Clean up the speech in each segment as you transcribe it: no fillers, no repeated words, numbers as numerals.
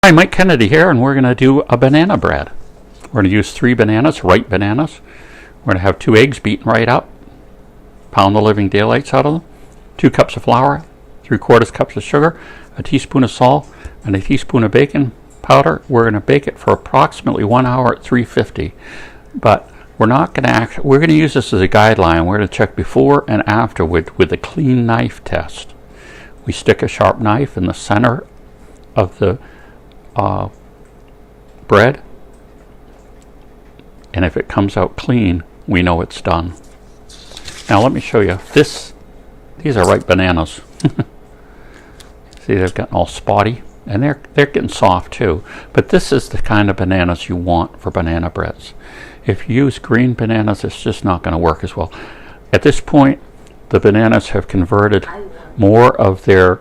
Hi, Mike Kennedy here, and we're going to do a banana bread. We're going to use 3 bananas, ripe bananas. We're going to have 2 eggs beaten right up, pound the living daylights out of them, 2 cups of flour, 3/4 cups of sugar, a teaspoon of salt, and a teaspoon of baking powder. We're going to bake it for approximately 1 hour at 350. But we're not going to we're going to use this as a guideline. We're going to check before and after with a clean knife test. We stick a sharp knife in the center of the bread, and if it comes out clean, we know it's done. Now let me show you this. These are ripe bananas. See, they've gotten all spotty, and they're getting soft too. But this is the kind of bananas you want for banana breads. If you use green bananas, it's just not going to work as well. At this point, the bananas have converted more of their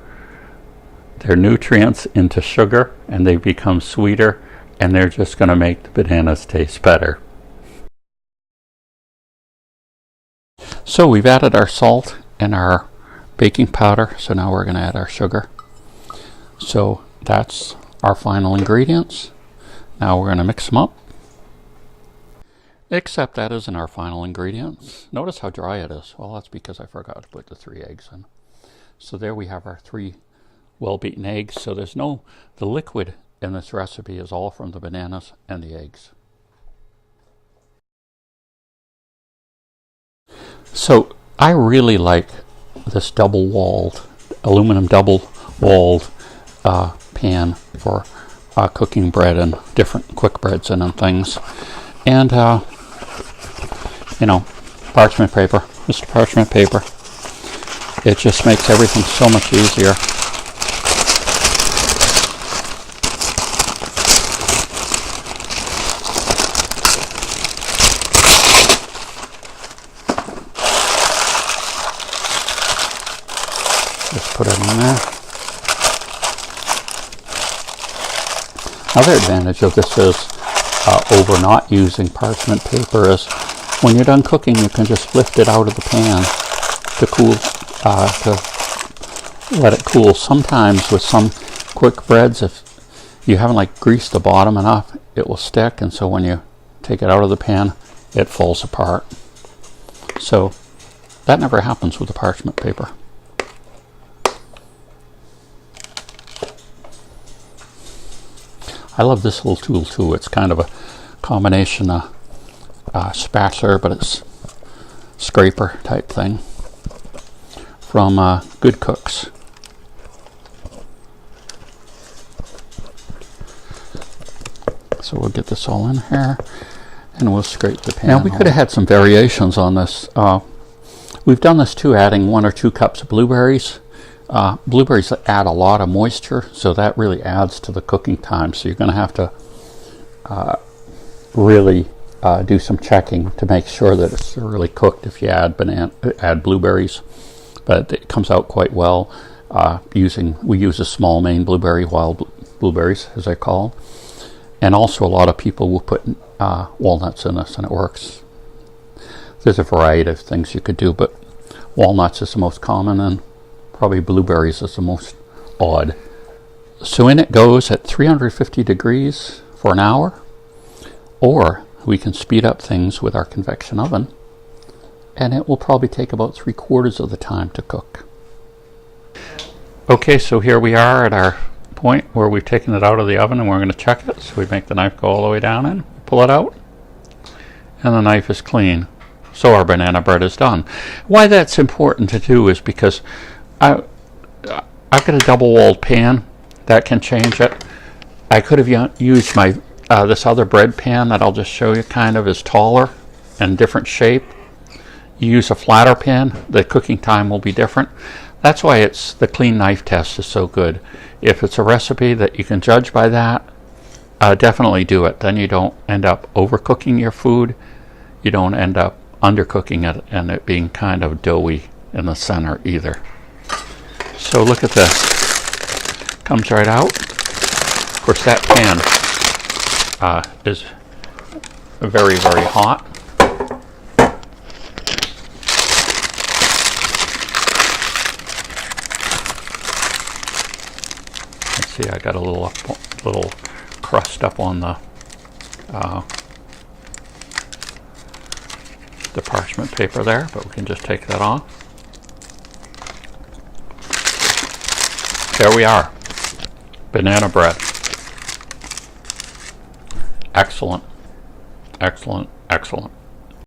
nutrients into sugar, and they become sweeter, and they're just going to make the bananas taste better. So we've added our salt and our baking powder, so now we're going to add our sugar. So that's our final ingredients. Now we're going to mix them up. Except that isn't our final ingredients. Notice how dry it is. Well, that's because I forgot to put the 3 eggs in. So there we have our 3 well-beaten eggs. So there's the liquid in this recipe is all from the bananas and the eggs. So I really like this aluminum double-walled pan for cooking bread and different quick breads and things. And, parchment paper, Mr. Parchment Paper. It just makes everything so much easier. Just put it in there. Another advantage of this is over not using parchment paper is when you're done cooking, you can just lift it out of the pan to cool, to let it cool. Sometimes with some quick breads, if you haven't greased the bottom enough, it will stick, and so when you take it out of the pan, it falls apart. So that never happens with the parchment paper. I love this little tool too. It's kind of a combination of spatula, but it's scraper type thing from Good Cooks. So we'll get this all in here, and we'll scrape the pan. Now we could have had some variations on this. We've done this too, adding 1 or 2 cups of blueberries. Blueberries add a lot of moisture, so that really adds to the cooking time. So you're going to have to really do some checking to make sure that it's really cooked if you add blueberries. But it comes out quite well. We use a small Maine blueberry, wild blueberries as I call them. And also a lot of people will put walnuts in this, and it works. There's a variety of things you could do, but walnuts is the most common, and probably blueberries is the most odd. So in it goes at 350 degrees for an hour, or we can speed up things with our convection oven, and it will probably take about 3/4 of the time to cook. Okay, so here we are at our point where we've taken it out of the oven, and we're going to check it. So we make the knife go all the way down in, pull it out, and the knife is clean. So our banana bread is done. Why that's important to do is because I've got a double-walled pan that can change it. I could have used my this other bread pan that I'll just show you kind of is taller and different shape. You use a flatter pan, the cooking time will be different. That's why the clean knife test is so good. If it's a recipe that you can judge by that, definitely do it. Then you don't end up overcooking your food. You don't end up undercooking it and it being kind of doughy in the center either. So look at this. Comes right out. Of course, that pan is very, very hot. Let's see, I got a little little crust up on the parchment paper there, but we can just take that off. There we are. Banana bread. Excellent. Excellent. Excellent.